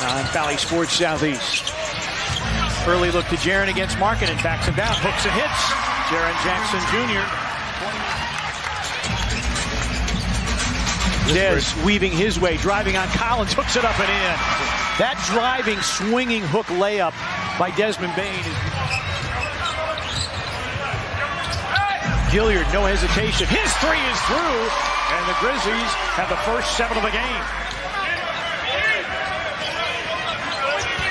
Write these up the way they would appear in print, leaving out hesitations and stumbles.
on Valley Sports Southeast. Early look to Jaren against Markkanen, backs him down, hooks and hits. Jaren Jackson Jr. Dez weaving his way, driving on Collins, hooks it up and in. That driving, swinging hook layup by Desmond Bane. Gilliard, no hesitation. His three is through, and the Grizzlies have the first 7 of the game.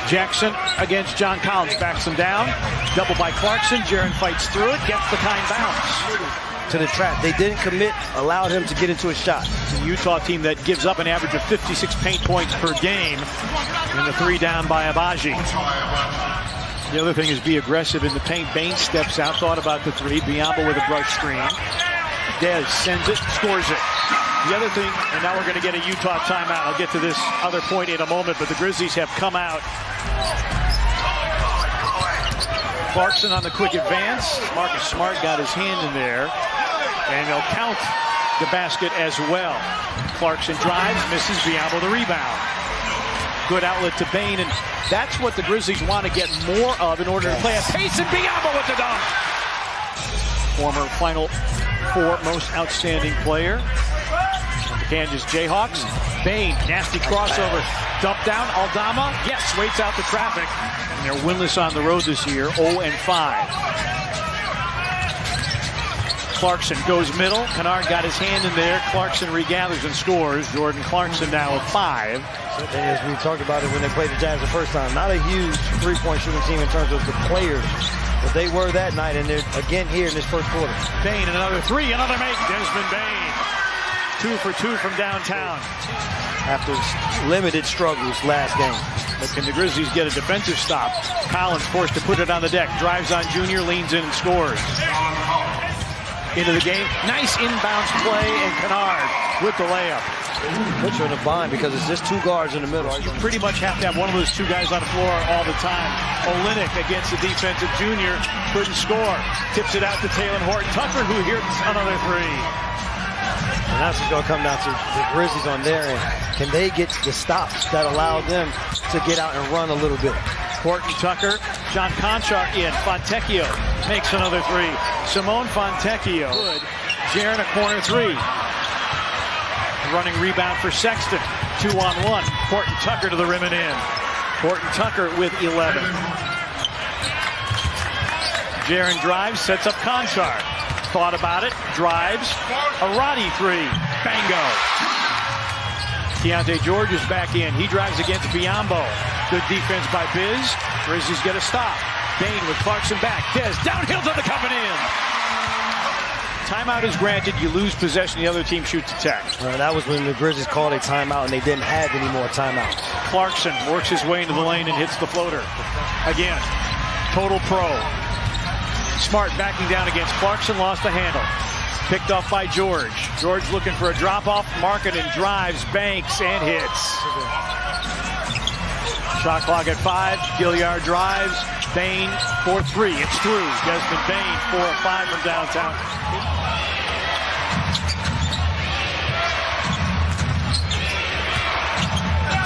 Jackson against John Collins, backs him down. Double by Clarkson. Jaren fights through it, gets the kind bounce. To the trap. They didn't commit, allowed him to get into a shot. It's a Utah team that gives up an average of 56 paint points per game. And the 3 down by Agbaji. The other thing is be aggressive in the paint. Bane steps out, thought about the 3. Biyombo with a brush screen. Dez sends it, scores it. The other thing, and now we're going to get a Utah timeout. I'll get to this other point in a moment, but the Grizzlies have come out. Clarkson on the quick advance. Marcus Smart got his hand in there, and they'll count the basket as well. Clarkson drives, misses. Biyombo the rebound. Good outlet to Bane, and that's what the Grizzlies want to get more of in order to play at pace, and Biyombo with the dunk. Former Final Four most outstanding player. The Kansas Jayhawks. Bane, nasty crossover. Dump down, Aldama. Yes, waits out the traffic. And they're winless on the road this year, 0-5. Clarkson goes middle. Kennard got his hand in there. Clarkson regathers and scores. Jordan Clarkson now with 5. As we talked about it when they played the Jazz the first time, not a huge three-point shooting team in terms of the players, but they were that night, and they're again here in this first quarter. Bane, another 3, another make. Desmond Bane, 2 for 2 from downtown. After limited struggles last game. But can the Grizzlies get a defensive stop? Collins forced to put it on the deck. Drives on Junior, leans in and scores. Into the game. Nice inbounds play, and Kennard with the layup. Puts her in a bind because it's just 2 guards in the middle. You pretty much have to have one of those 2 guys on the floor all the time. Olynyk against the defensive Junior. Couldn't score. Tips it out to Talen Horton-Tucker, who hits another 3. And that's what's going to come down to the Grizzlies on their end. Can they get the stops that allow them to get out and run a little bit? Horton-Tucker, John Conchar in. Fontecchio makes another 3. Simone Fontecchio. Good. Jaren a corner 3. Running rebound for Sexton. 2-on-1. Horton-Tucker to the rim and in. Horton-Tucker with 11. Jaren drives, sets up Conchar. Thought about it, drives, a Roddy 3, bango. Keontae George is back in. He drives against Biyombo. Good defense by Biz. Grizzlies get a stop. Bane with Clarkson back. Dez downhill to the cup and in. Timeout is granted. You lose possession. The other team shoots attack. That was when the Grizzlies called a timeout and they didn't have any more timeouts. Clarkson works his way into the lane and hits the floater. Again, total pro. Smart backing down against Clarkson, lost the handle. Picked off by George. George looking for a drop-off. Markkanen drives, banks, and hits. Shot clock at 5. Gilliard drives. Bane for 3. It's through. Desmond Bane, 4 of 5 from downtown.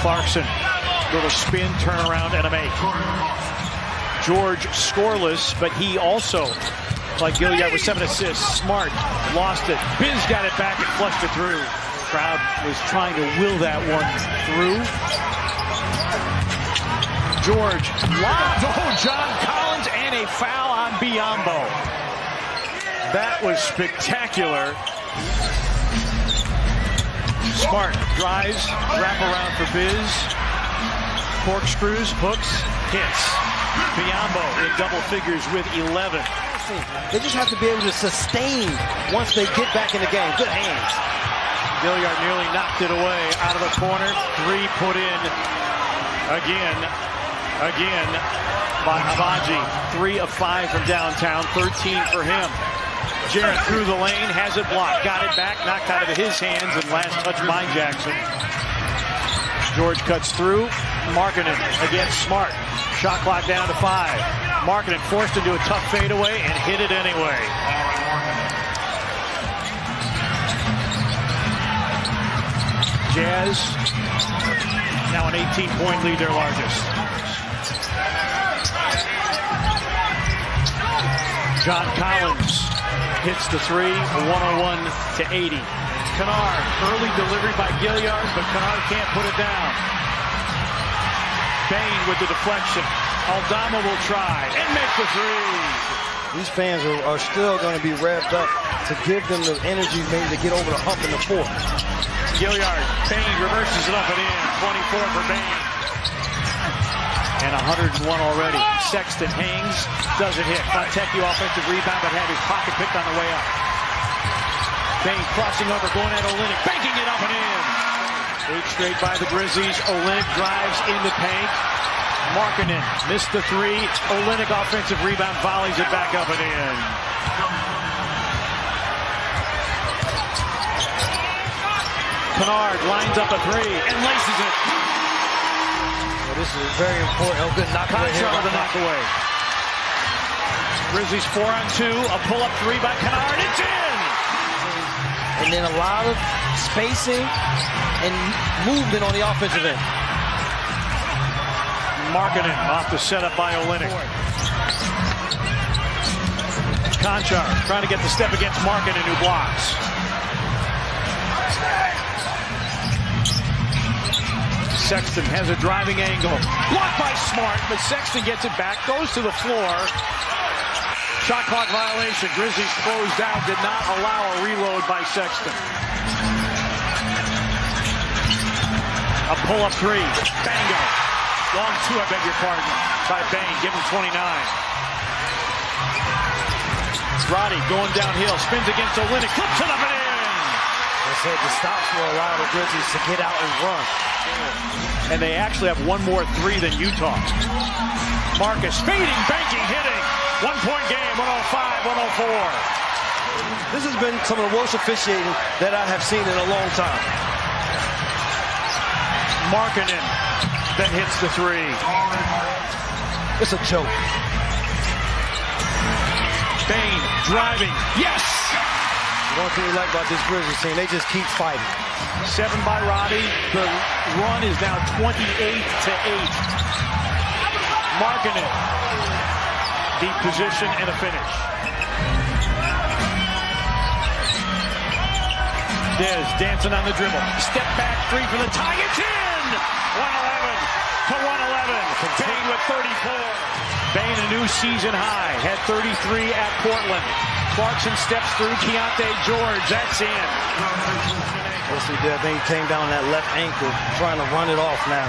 Clarkson, little spin, turnaround, and a make. George scoreless, but he also, like Gilliard, with 7 assists. Smart lost it. Biz got it back and flushed it through. Crowd was trying to will that one through. George lobbed. Oh, John Collins, and a foul on Biyombo. That was spectacular. Smart drives, wrap around for Biz. Corkscrews, hooks, hits. Biyombo in double figures with 11. They just have to be able to sustain once they get back in the game. Good hands. Gilliard nearly knocked it away out of the corner. 3 put in again by Agbaji. 3 of 5 from downtown, 13 for him. Jaren through the lane, has it blocked, got it back, knocked out of his hands, and last touch by Jackson. George cuts through. Markkanen against Smart. Shot clock down to 5. Markkanen forced into a tough fadeaway and hit it anyway. Jazz Now an 18-point lead, their largest. John Collins hits the three, 101-80. Kennard, early delivery by Gilliard, but Kennard can't put it down. Bane with the deflection. Aldama will try and make the three. These fans are still going to be revved up to give them the energy maybe to get over the hump in the fourth. Gilliard, Bane reverses it up and in. 24 for Bane. And 101 already. Sexton hangs, doesn't hit. Fontecchio offensive rebound, but had his pocket picked on the way up. Bane crossing over, going at Olynyk, banking it up and in. 8 straight by the Grizzlies. Olynyk drives in the paint. Markkanen missed the three. Olynyk offensive rebound, volleys it back up and in. Kennard lines up a three and laces it. Well, this is very important. Oh, good knock away here. The knock away. Grizzlies 4-on-2. A pull-up three by Kennard. It's in! And then a lot of spacing and movement on the offensive end. Markkanen off the setup by Olynyk. Konchar trying to get the step against Markkanen, who blocks. Sexton has a driving angle. Blocked by Smart, but Sexton gets it back, goes to the floor. Shot clock violation. Grizzlies closed down, did not allow a reload by Sexton. A pull-up three. Bango. Long two, I beg your pardon, by Bane. Give him 29. Roddy going downhill. Spins against Olynyk. Flips it up and in. I said the stops will allow the Grizzlies to get out and run. And they actually have one more three than Utah. Marcus fading, banking, hitting. 1-point game, 105-104. This has been some of the worst officiating that I have seen in a long time. Markkanen then hits the three. It's a joke. Bane driving. Yes! The one thing we like about this Grizzlies team, they just keep fighting. 7 by Roddy. The run is now 28-8. Markkanen. Deep position and a finish. Dez dancing on the dribble. Step back three for the tie. It's in! 111-111. Bane with 34. Bane a new season high. Had 33 at Portland. Clarkson steps through. Keontae George. That's in. Yes, he did. I think he came down that left ankle, trying to run it off now.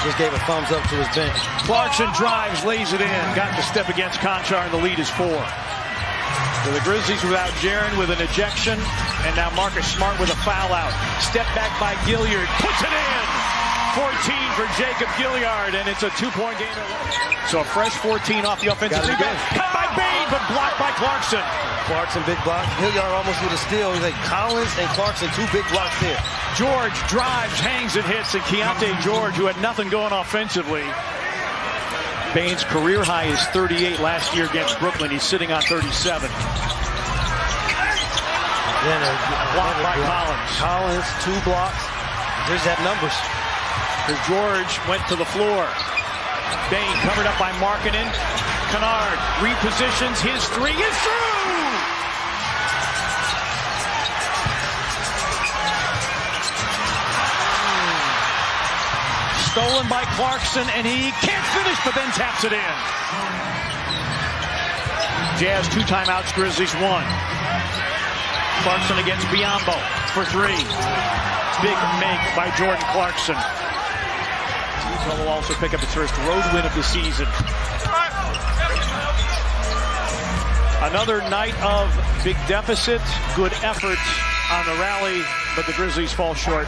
Just gave a thumbs up to his bench. Clarkson drives, lays it in. Got the step against Konchar, and the lead is 4. So the Grizzlies without Jaren with an ejection, and now Marcus Smart with a foul out. Step back by Gilliard, puts it in. 14 for Jacob Gilliard, and it's a 2-point game. So a fresh 14 off the offensive rebound. Cut by Bane, but blocked by Clarkson. Clarkson, big block. Gilliard almost with a steal. He's like Collins and Clarkson, 2 big blocks there. George drives, hangs, and hits, and Keontae George, who had nothing going offensively. Bane's career high is 38 last year against Brooklyn. He's sitting on 37. Then Blocked by Collins. Collins, 2 blocks. There's that numbers. As George went to the floor. Bane covered up by Markkanen. Kennard repositions. His three is through! Stolen by Clarkson, and he can't finish, but then taps it in. Jazz 2 timeouts, Grizzlies 1. Clarkson against Biyombo for 3. Big make by Jordan Clarkson. Utah will also pick up its first road win of the season. Another night of big deficit, good effort on the rally, but the Grizzlies fall short.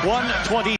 120.